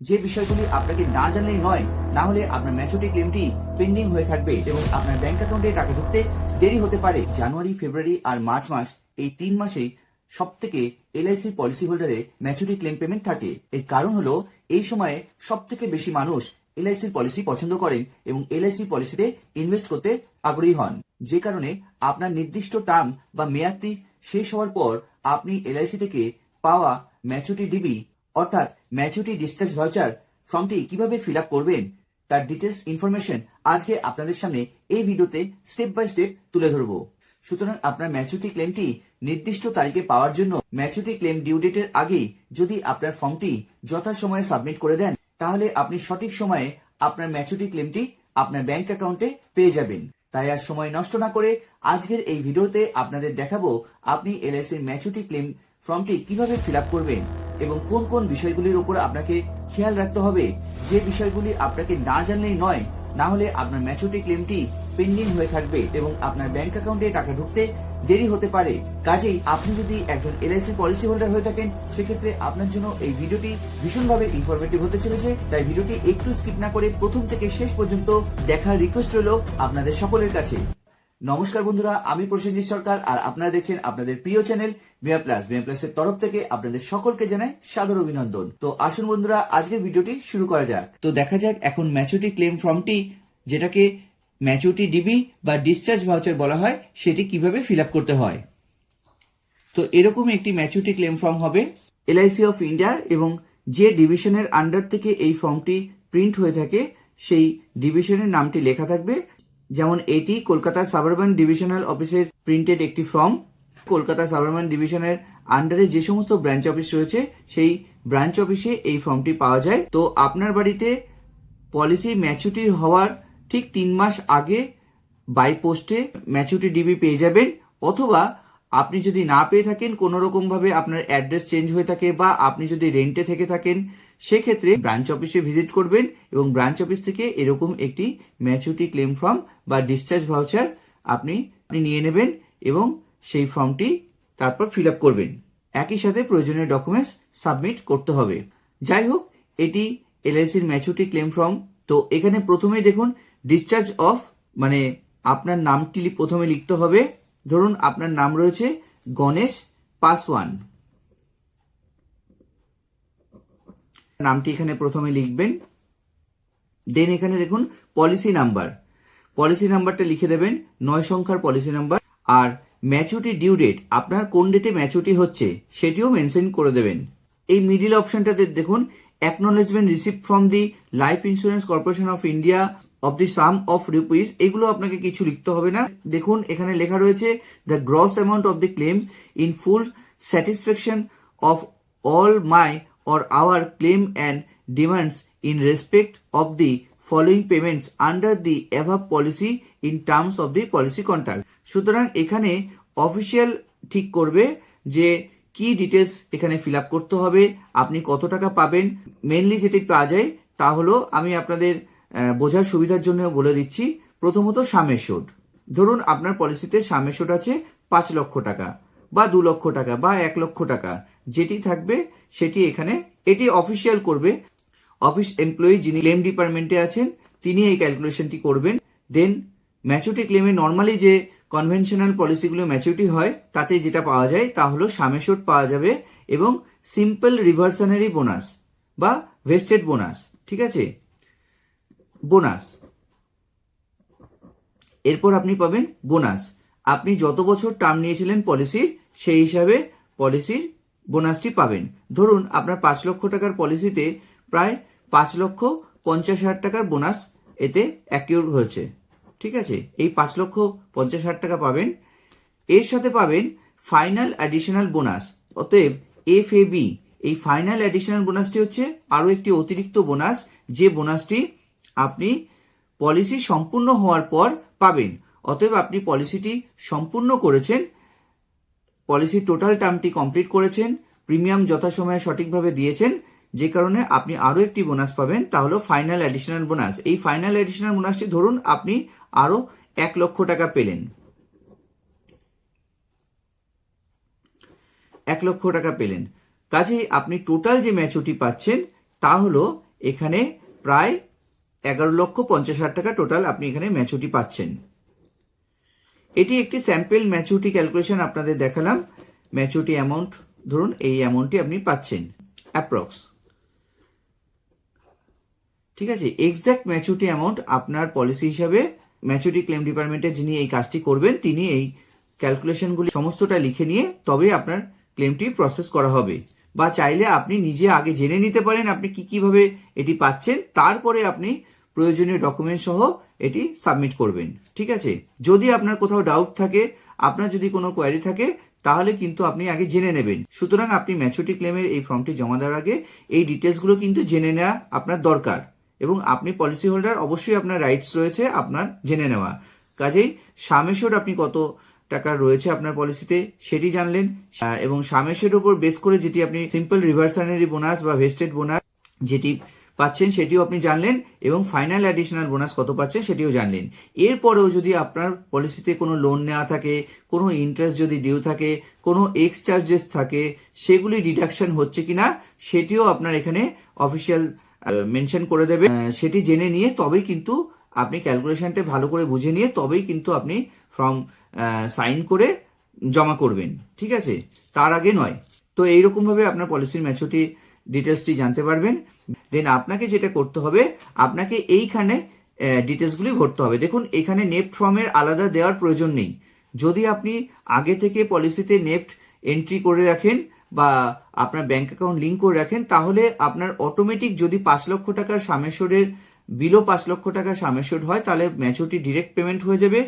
যে বিষয়গুলি আপনাকে না জানলেই নয়, না হলে আপনার ম্যাচুরিটি ক্লেমটি পেন্ডিং হয়ে থাকবে এবং আপনার ব্যাংক অ্যাকাউন্টে টাকা ঢুকতে দেরি হতে পারে। জানুয়ারি, ফেব্রুয়ারি আর মার্চ মাস, এই 3 মাসেই সব থেকে এলআইসি পলিসি হোল্ডারে ম্যাচুরিটি ক্লেম পেমেন্ট থাকে। এর কারণ হলো এই সময়ে সব থেকে বেশি মানুষ এলআইসির পলিসি পছন্দ করেন এবং এলআইসি পলিসিতে ইনভেস্ট করতে আগ্রহী হন, যে কারণে আপনার নির্দিষ্ট টার্ম বা মেয়াদটি শেষ হওয়ার পর আপনি এলআইসি থেকে পাওয়া ম্যাচুরিটি ডিবি অর্থাৎ ম্যাচুরিটি ডিসচার্জ ভাউচার ফর্মটি কিভাবে ফিল আপ করবেন তার ডিটেলস ইনফরমেশন আজকে আপনাদের সামনে এই ভিডিওতে স্টেপ বাই স্টেপ তুলে ধরবো। সুতরাং আপনার ম্যাচুরিটি ক্লেমটি নির্দিষ্ট তারিখে পাওয়ার জন্য ম্যাচুরিটি ক্লেম ডিউ ডেটের আগেই যদি আপনার ফর্মটি যথাসময়ে সাবমিট করে দেন, তাহলে আপনি সঠিক সময়ে আপনার ম্যাচুরিটি ক্লেমটি আপনার ব্যাংক অ্যাকাউন্টে পেয়ে যাবেন। তাই আর সময় নষ্ট না করে আজকের এই ভিডিওতে আপনাদের দেখাবো আপনি এলআইসির ম্যাচুরিটি ক্লেম ফর্মটি কিভাবে ফিল আপ করবেন এবং কোন কোন বিষয়গুলির উপর আপনাকে খেয়াল রাখতে হবে, যে বিষয়গুলি আপনাকে না জানলেই নয়, না হলে আপনার ম্যাচুরিটি ক্লেমটি পেন্ডিং হয়ে থাকবে এবং আপনার ব্যাংক অ্যাকাউন্টে টাকা ঢুকতে দেরি হতে পারে। কাজেই আপনি যদি একজন এলআইসি পলিসি হোল্ডার হয়ে থাকেন, সেক্ষেত্রে আপনার জন্য এই ভিডিওটি ভীষণভাবে ইনফরমেটিভ হতে চলেছে। তাই ভিডিওটি একটু স্কিপ না করে প্রথম থেকে শেষ পর্যন্ত দেখার রিকোয়েস্ট রইল আপনাদের সকলের কাছে। নমস্কার বন্ধুরা, আমি প্রসেনজিৎ সরকার আর আপনারা দেখছেন আপনাদের প্রিয় channel BM plus. BM plus এর তরফ থেকে আপনাদের সকলকে জানাই সাদর অভিনন্দন। তো আসুন বন্ধুরা, আজকের ভিডিওটি শুরু করা যাক। তো দেখা যাক এখন ম্যাচুরিটি ক্লেম ফর্মটি, যেটাকে ম্যাচুরিটি ডিবি বা ডিসচার্জ ভাউচার বলা হয়, সেটি কিভাবে ফিল আপ করতে হয়। তো এরকম একটি ম্যাচুরিটি ক্লেম ফর্ম হবে এলআইসি অফ ইন্ডিয়া এবং যে ডিভিশনের আন্ডার থেকে এই ফর্মটি প্রিন্ট হয়ে থাকে সেই ডিভিশনের নামটি লেখা থাকবে। যেমন এটি কলকাতা সাবারবান ডিভিশনাল অফিসের প্রিন্টেড একটি ফর্ম। কলকাতা সাবারবান ডিভিশনের আন্ডারে যে সমস্ত ব্রাঞ্চ অফিস রয়েছে সেই ব্রাঞ্চ অফিসে এই ফর্মটি পাওয়া যায়। তো আপনার বাড়িতে পলিসি ম্যাচুরিটি হওয়ার ঠিক 3 মাস আগে বাই পোস্টে ম্যাচুরিটি ডিবি পেয়ে যাবেন, অথবা আপনি যদি না পেয়ে থাকেন, কোনো রকম ভাবে আপনার অ্যাড্রেস চেঞ্জ হয়ে থাকে বা আপনি যদি রেন্টে থেকে থাকেন, সেক্ষেত্রে ব্রাঞ্চ অফিসে ভিজিট করবেন এবং ব্রাঞ্চ অফিস থেকে এরকম একটি ম্যাচুরিটি ক্লেম ফর্ম বা ডিসচার্জ ভাউচার আপনি নিয়ে নেবেন এবং সেই ফর্মটি তারপর ফিল আপ করবেন। একই সাথে প্রয়োজনীয় ডকুমেন্টস সাবমিট করতে হবে। যাই হোক, এটি এলআইসির ম্যাচুরিটি ক্লেম ফর্ম। তো এখানে প্রথমেই দেখুন ডিসচার্জ অফ, মানে আপনার নামটি প্রথমে লিখতে হবে। ধরুন আপনার নাম রয়েছে গণেশ পাসওয়ান, নামটি এখানে প্রথমে লিখবেন। দেন এখানে দেখুন পলিসি নাম্বার, পলিসি নাম্বারটা লিখে দেবেন, 9 সংখ্যার পলিসি নাম্বার। আর ম্যাচুরিটি ডিউ ডেট, আপনার কোন ডেটে ম্যাচুরিটি হচ্ছে সেটিও মেনশন করে দেবেন। এই মিডিল অপশনটাতে দেখুন acknowledgement receipt from the life insurance corporation of India of the some of rupees, এগুলো আপনাকে কিছু লিখতে হবে না। দেখুন এখানে লেখা রয়েছে the gross amount of the claim in full satisfaction of all my or our claim and demands in respect of the following payments under the above policy in terms of the policy contract। সুতরাং এখানে official ঠিক করবে যে কি details এখানে fill up করতে হবে, আপনি কত টাকা পাবেন। মেনলি যেটি পাওয়া যায় তা হলো, আমি আপনাদের বোঝার সুবিধার জন্য বলে দিচ্ছি। প্রথমত সাম এশিওর্ড, ধরুন আপনার পলিসিতে সাম এশিওর্ড আছে 5 লক্ষ টাকা বা 2 লক্ষ টাকা বা 1 লক্ষ টাকা, যেটি থাকবে সেটি এখানে, এটি অফিসিয়াল করবে অফিস এমপ্লয়ি যিনি ক্লেম ডিপার্টমেন্টে আছেন, তিনি এই ক্যালকুলেশনটি করবেন। দেন ম্যাচুরিটি ক্লেমে নর্মালি যে কনভেনশনাল পলিসিগুলো ম্যাচুরিটি হয় তাতে যেটা পাওয়া যায় তা হলো সাম এশিওর্ড পাওয়া যাবে এবং সিম্পল রিভার্সানারি বোনাস বা ভেস্টেড বোনাস, ঠিক আছে, বোনাস। এরপর আপনি পাবেন বোনাস। আপনি যত বছর টার্ম নিয়েছিলেন পলিসির, সেই হিসাবে পলিসির বোনাসটি পাবেন। ধরুন আপনার 5 লক্ষ টাকার পলিসিতে প্রায় 5,50,000 টাকার বোনাস এতে অ্যাকিউর হয়েছে, ঠিক আছে। এই 5,50,000 টাকা পাবেন। এর সাথে পাবেন ফাইনাল অ্যাডিশনাল বোনাস, অতএব FAB। এই ফাইনাল অ্যাডিশনাল বোনাসটি হচ্ছে আরও একটি অতিরিক্ত বোনাস, যে বোনাসটি আপনি পলিসি সম্পূর্ণ হওয়ার পর পাবেন। অতএব আপনি পলিসিটি সম্পূর্ণ করেছেন, পলিসির টোটাল টার্মটি কমপ্লিট করেছেন, প্রিমিয়াম যথাসময়ে সঠিকভাবে দিয়েছেন, যে কারণে আপনি আরও একটি বোনাস পাবেন, তা হলো ফাইনাল অ্যাডিশনাল বোনাস। এই ফাইনাল অ্যাডিশনাল বোনাসটি ধরুন আপনি আরও 1 লক্ষ টাকা পেলেন, 1 লক্ষ টাকা পেলেন। কাজেই আপনি টোটাল যে ম্যাচুরিটি পাচ্ছেন তা হলো এখানে প্রায় 11,50,000 টাকা টোটাল আপনি এখানে ম্যাচুরিটি পাচ্ছেন। এটি একটি স্যাম্পল ম্যাচুরিটি ক্যালকুলেশন আপনাদের দেখালাম। ম্যাচুরিটি অ্যামাউন্ট ধরুন এই অ্যামাউন্টটি আপনি পাচ্ছেন অ্যাপ্রক্স, ঠিক আছে। এক্সাক্ট ম্যাচুরিটি অ্যামাউন্ট আপনার পলিসি হিসাবে ম্যাচুরিটি ক্লেম ডিপার্টমেন্টে যিনি এই কাজটি করবেন তিনি এই ক্যালকুলেশনগুলি সমস্তটা লিখে নিয়ে তবে আপনার ক্লেমটি প্রসেস করা হবে। বা চাইলে আপনি নিজে আগে জেনে নিতে পারেন আপনি কিভাবে এটি পাচ্ছেন, তারপরে আপনি প্রয়োজনীয় ডকুমেন্ট সহ এটি সাবমিট করবেন, ঠিক আছে। যদি আপনার কোথাও ডাউট থাকে, আপনার যদি কোনো কোয়ারি থাকে, তাহলে কিন্তু আপনি আগে জেনে নেবেন। সুতরাং আপনি ম্যাচুরিটি ক্লেমের এই ফর্মটি জমা দেওয়ার আগে এই ডিটেলসগুলো কিন্তু জেনে নেওয়া আপনার দরকার, এবং আপনি পলিসি হোল্ডার, অবশ্যই আপনার রাইটস রয়েছে আপনার জেনে নেওয়া। কাজেই সামেশোর আপনি কত টাকা রয়েছে আপনার পলিসিতে সেটি জানলেন, এবং সামেশের উপর বেস করে যেটি আপনি সিম্পল রিভার্সানারি বোনাস বা ভেস্টেড বোনাস যেটি পাচ্ছেন সেটিও আপনি জানলেন, এবং ফাইনাল অ্যাডিশনাল বোনাস কত পাচ্ছেন সেটিও জানলেন। এরপরেও যদি আপনার পলিসিতে কোনো লোন নেওয়া থাকে, কোনো ইন্টারেস্ট যদি ডিউ থাকে, কোনো এক্স চার্জেস থাকে, সেগুলি ডিডাকশন হচ্ছে কিনা সেটিও আপনার এখানে অফিসিয়াল মেনশন করে দেবে। সেটি জেনে নিয়ে তবেই কিন্তু আপনি ক্যালকুলেশনটা ভালো করে বুঝে নিয়ে তবেই কিন্তু আপনি ফর্ম সাইন করে জমা করবেন, ঠিক আছে, তার আগে নয়। তো এইরকম ভাবে আপনার পলিসির ম্যাচুরিটি ডিটেলসটি জানতে পারবেন। দেন আপনাকে যেটা করতে হবে, আপনাকে এইখানে ডিটেলসগুলি ভরতে হবে। দেখুন এখানে নেফট ফর্মের আলাদা দেওয়ার প্রয়োজন নেই। যদি আপনি আগে থেকে পলিসিতে নেফট এন্ট্রি করে রাখেন বা আপনার ব্যাংক অ্যাকাউন্ট লিঙ্ক করে রাখেন, তাহলে আপনার অটোমেটিক যদি 5 লক্ষ টাকার সামেশ্বরের বিলো 5 লক্ষ টাকা সামেশ্বর হয়, তাহলে ম্যাচুরিটি ডিরেক্ট পেমেন্ট হয়ে যাবে।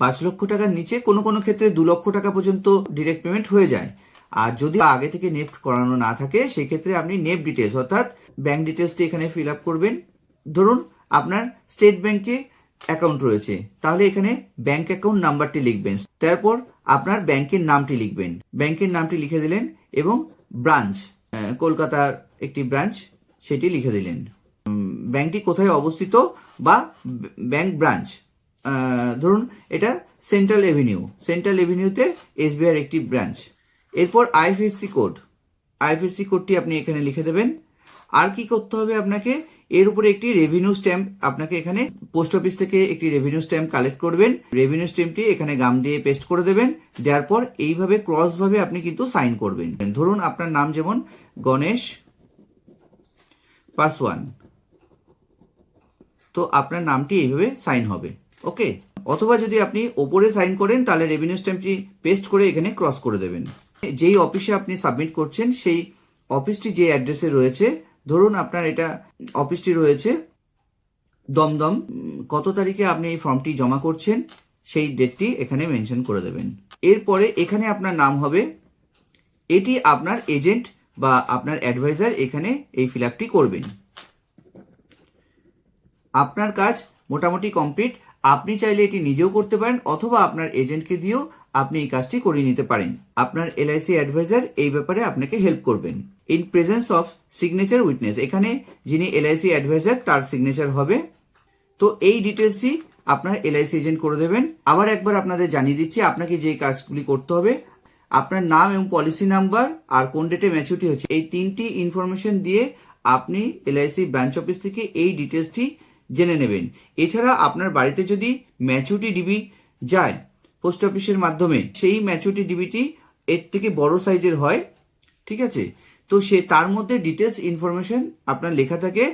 5 লক্ষ টাকার নিচে কোনো কোনো ক্ষেত্রে 2 লক্ষ টাকা পর্যন্ত ডিরেক্ট পেমেন্ট হয়ে যায়। আর যদি আগে থেকে নেফট করানো না থাকে, সেক্ষেত্রে আপনি নেফট ডিটেলস অর্থাৎ ব্যাংক ডিটেলসটি এখানে ফিল আপ করবেন। ধরুন আপনার স্টেট ব্যাংকে অ্যাকাউন্ট রয়েছে, তাহলে এখানে ব্যাংক অ্যাকাউন্ট নাম্বারটি লিখবেন, তারপর আপনার ব্যাংকের নামটি লিখবেন, ব্যাংকের নামটি লিখে দিলেন, এবং ব্রাঞ্চ কলকাতার একটি ব্রাঞ্চ সেটি লিখে দিলেন। ব্যাংকটি কোথায় অবস্থিত বা ব্যাংক ব্রাঞ্চ, ধরুন এটা সেন্ট্রাল এভিনিউতে এসবিআই একটি ব্রাঞ্চ। এরপর আইএফএসসি কোডটি আপনি এখানে লিখে দেবেন। আর কি করতে হবে আপনাকে, এর উপরে একটি রেভিনিউ স্ট্যাম্প আপনাকে এখানে পোস্ট অফিস থেকে একটি রেভিনিউ স্ট্যাম্প কালেক্ট করবেন। রেভিনিউ স্ট্যাম্পটি এখানে গাম দিয়ে পেস্ট করে দেবেন। দেওয়ার পর এইভাবে ক্রস ভাবে আপনি কিন্তু সাইন করবেন। ধরুন আপনার নাম যেমন গণেশ পাসওয়ান, তো আপনার নামটি এইভাবে সাইন হবে, ওকে। অথবা যদি আপনি ওপরে সাইন করেন, তাহলে রেভিনিউ স্ট্যাম্পটি পেস্ট করে এখানে ক্রস করে দেবেন। যেই অফিসে আপনি সাবমিট করছেন সেই অফিসটি যে অ্যাড্রেসে রয়েছে, ধরুন আপনার এটা অফিসটি রয়েছে দমদম, কত তারিখে আপনি এই ফর্মটি জমা করছেন সেই ডেটটি এখানে মেনশন করে দেবেন। এরপরে এখানে আপনার নাম হবে, এটি আপনার এজেন্ট বা আপনার অ্যাডভাইজার এখানে এই ফিল আপটি করবেন। আপনার কাজ মোটামুটি কমপ্লিট। আপনি চাইলে এটি নিজেও করতে পারেন, অথবা আপনার এজেন্টকে দিয়েও আপনি এই কাজটি করিয়ে নিতে পারেন। আপনার এলআইসি অ্যাডভাইজার এই ব্যাপারে আপনাকে হেল্প করবেন। In presence of signature witness, এখানে যিনি এলআইসি অ্যাডভাইজার তার সিগনেচার হবে। তো এই ডিটেলসই আপনার এলআইসি এজেন্ট করে দেবেন। আবার একবার আপনাদের জানিয়ে দিচ্ছি আপনাকে যে কাজগুলি করতে হবে, আপনার নাম এবং পলিসি নাম্বার আর কোন ডেটে ম্যাচুরিটি হচ্ছে, এই 3টি ইনফরমেশন দিয়ে আপনি এলআইসি ব্রাঞ্চ অফিস থেকে এই ডিটেলসটি জেনে নেবেন। এছাড়া আপনার বাড়িতে যদি ম্যাচুরিটি ডিবি যায় পোস্ট অফিসের মাধ্যমে, সেই ম্যাচুরিটি ডিবিটি এর থেকে বড় সাইজের হয়, ঠিক আছে। তো তার মধ্যে ডিটেলস ইনফরমেশন আপনার লেখা থাকে।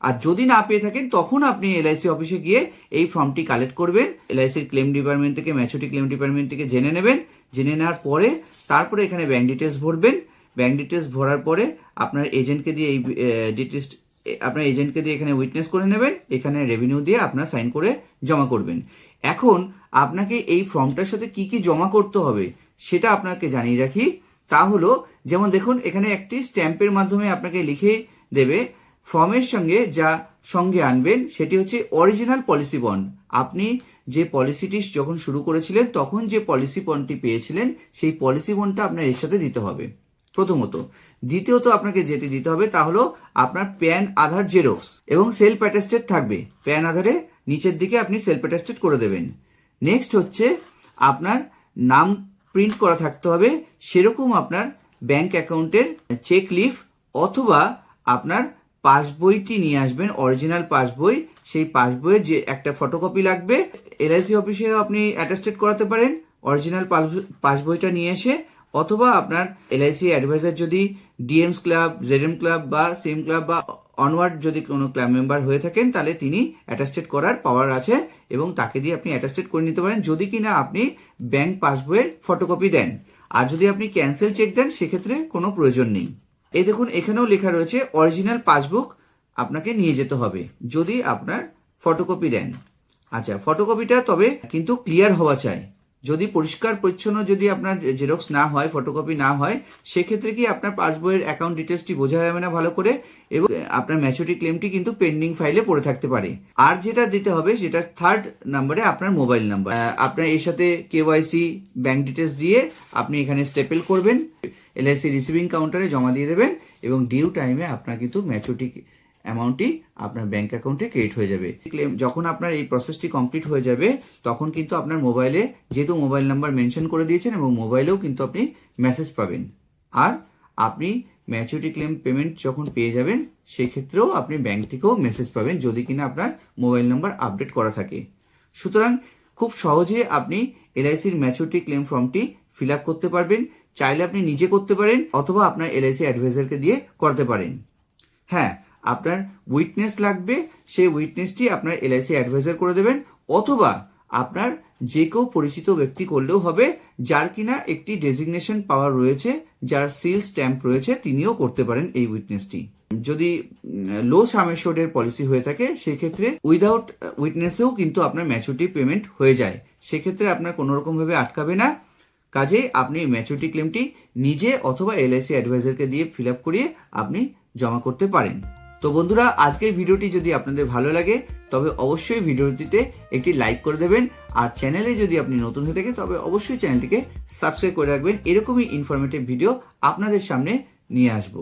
আর যদি না পেয়ে থাকেন, তখন আপনি এলআইসি অফিসে গিয়ে এই ফর্মটি কালেক্ট করবেন। এলআইসির ক্লেম ডিপার্টমেন্ট থেকে, ম্যাচুরিটি ক্লেম ডিপার্টমেন্ট থেকে জেনে নেবেন। জেনে নেওয়ার পরে তারপরে এখানে ব্যাংক ডিটেলস ভরবেন। ব্যাংক ডিটেলস ভরার পরে আপনার এজেন্টকে দিয়ে এই ডিটেলস এখানে উইটনেস করে নেবেন। এখানে রেভিনিউ দিয়ে আপনার সাইন করে জমা করবেন। এখন আপনাকে এই ফর্মটার সাথে কি কি জমা করতে হবে সেটা আপনাকে জানিয়ে রাখি। তা হলো, যেমন দেখুন এখানে একটি স্ট্যাম্পের মাধ্যমে আপনাকে লিখে দেবে। ফর্মের সঙ্গে যা সঙ্গে আনবেন সেটি হচ্ছে অরিজিনাল পলিসি বন্ড। আপনি যে পলিসিটি যখন শুরু করেছিলেন তখন যে পলিসি বন্ডটি পেয়েছিলেন, সেই পলিসি বন্ডটা আপনার এর সাথে দিতে হবে প্রথমত। দ্বিতীয়ত আপনাকে যেটি দিতে হবে তা হলো আপনার প্যান আধার জেরক্স, এবং সেলফ অ্যাটেস্টেড থাকবে। প্যান আধারে নিচের দিকে আপনি সেলফ অ্যাটেস্টেড করে দেবেন। নেক্সট হচ্ছে আপনার নাম প্রিন্ট করা থাকতে হবে, সেরকম আপনার ব্যাংক অ্যাকাউন্টের চেক লিফ অথবা আপনার পাসবইটি নিয়ে আসবেন, অরিজিনাল পাসবই। সেই পাসবইয়ের যে একটা ফটোকপি লাগবে, এলআইসি অফিসেও আপনি অ্যাটাস্টেড করাতে পারেন অরিজিনাল পাসবইটা নিয়ে এসে, অথবা আপনার এলআইসি অ্যাডভাইজার যদি ডিএমস ক্লাব, জেডএম ক্লাব বা সিএম ক্লাব বা অনওয়ার্ড যদি কোনো ক্লাব মেম্বার হয়ে থাকেন, তাহলে তিনি অ্যাটাস্টেড করার পাওয়ার আছে এবং তাকে দিয়ে আপনি অ্যাটাস্টেড করে নিতে পারেন, যদি কিনা আপনি ব্যাংক পাসবইয়ের ফটোকপি দেন। আর যদি আপনি ক্যান্সেল চেক দেন, সেক্ষেত্রে কোনো প্রয়োজন নেই। এই দেখুন, এখানেও লেখা রয়েছে অরিজিনাল পাসবুক আপনাকে নিয়ে যেতে হবে যদি আপনার ফটোকপি দেন। আচ্ছা, ফটোকপিটা তবে কিন্তু ক্লিয়ার হওয়া চাই। যদি পরিষ্কার পরিচ্ছন্ন যদি আপনার জেরক্স না হয়, ফটোকপি না হয়, সেক্ষেত্রে কি আপনার পাসবইয়ের অ্যাকাউন্ট ডিটেলসটি বোঝা যাবে না ভালো করে, এবং আপনার ম্যাচুরিটি ক্লেমটি কিন্তু পেন্ডিং ফাইলে পড়ে থাকতে পারে। আর যেটা দিতে হবে, যেটা থার্ড নাম্বারে আপনার মোবাইল নাম্বার। আপনার এর সাথে কেওয়াইসি, ব্যাংক ডিটেলস দিয়ে আপনি এখানে স্টেপল করবেন, এলআইসি রিসিভিং কাউন্টারে জমা দিয়ে দেবেন এবং ডিউ টাইমে আপনার কিন্তু ম্যাচুরিটি অ্যামাউন্টটি আপনার ব্যাংক অ্যাকাউন্টে ক্রেডিট হয়ে যাবে। ক্লেম যখন আপনার এই প্রসেসটি কমপ্লিট হয়ে যাবে, তখন কিন্তু আপনার মোবাইলে, যেহেতু মোবাইল নাম্বার মেনশন করে দিয়েছেন, এবং মোবাইলেও কিন্তু আপনি মেসেজ পাবেন। আর আপনি ম্যাচুরিটি ক্লেম পেমেন্ট যখন পেয়ে যাবেন, সেক্ষেত্রেও আপনি ব্যাংক থেকেও মেসেজ পাবেন, যদি কিনা আপনার মোবাইল নাম্বার আপডেট করা থাকে। সুতরাং খুব সহজে আপনি এলআইসির ম্যাচুরিটি ক্লেম ফর্মটি ফিল আপ করতে পারবেন। চাইলে আপনি নিজে করতে পারেন, অথবা আপনার এলআইসি অ্যাডভাইজারকে দিয়ে করতে পারেন। হ্যাঁ, আপনার উইটনেস লাগবে, সেই উইটনেসটি আপনার এলআইসি অ্যাডভাইজার করে দেবেন, অথবা আপনার যে কেউ পরিচিত ব্যক্তি করলেও হবে, যার কিনা একটি ডেজিগনেশন পাওয়ার রয়েছে, যার সিল স্ট্যাম্প রয়েছে, তিনিও করতে পারেন এই উইটনেসটি। যদি লো সাম অ্যাসিওর্ডের পলিসি হয়ে থাকে, সেক্ষেত্রে উইদাউট উইটনেসেও কিন্তু আপনার ম্যাচুরিটি পেমেন্ট হয়ে যায়। সেক্ষেত্রে আপনার কোনো রকম ভাবে আটকাবে না। কাজে আপনি ম্যাচুরিটি ক্লেমটি নিজে অথবা এলআইসি অ্যাডভাইজারকে দিয়ে ফিল আপ করিয়ে আপনি জমা করতে পারেন। তো বন্ধুরা, আজকের ভিডিওটি যদি আপনাদের ভালো লাগে, তবে অবশ্যই ভিডিওটিতে একটি লাইক করে দেবেন। আর চ্যানেলে যদি আপনি নতুন হয়ে থাকেন, তবে অবশ্যই চ্যানেলটিকে সাবস্ক্রাইব করে রাখবেন। এরকমই ইনফরমেটিভ ভিডিও আপনাদের সামনে নিয়ে আসবো।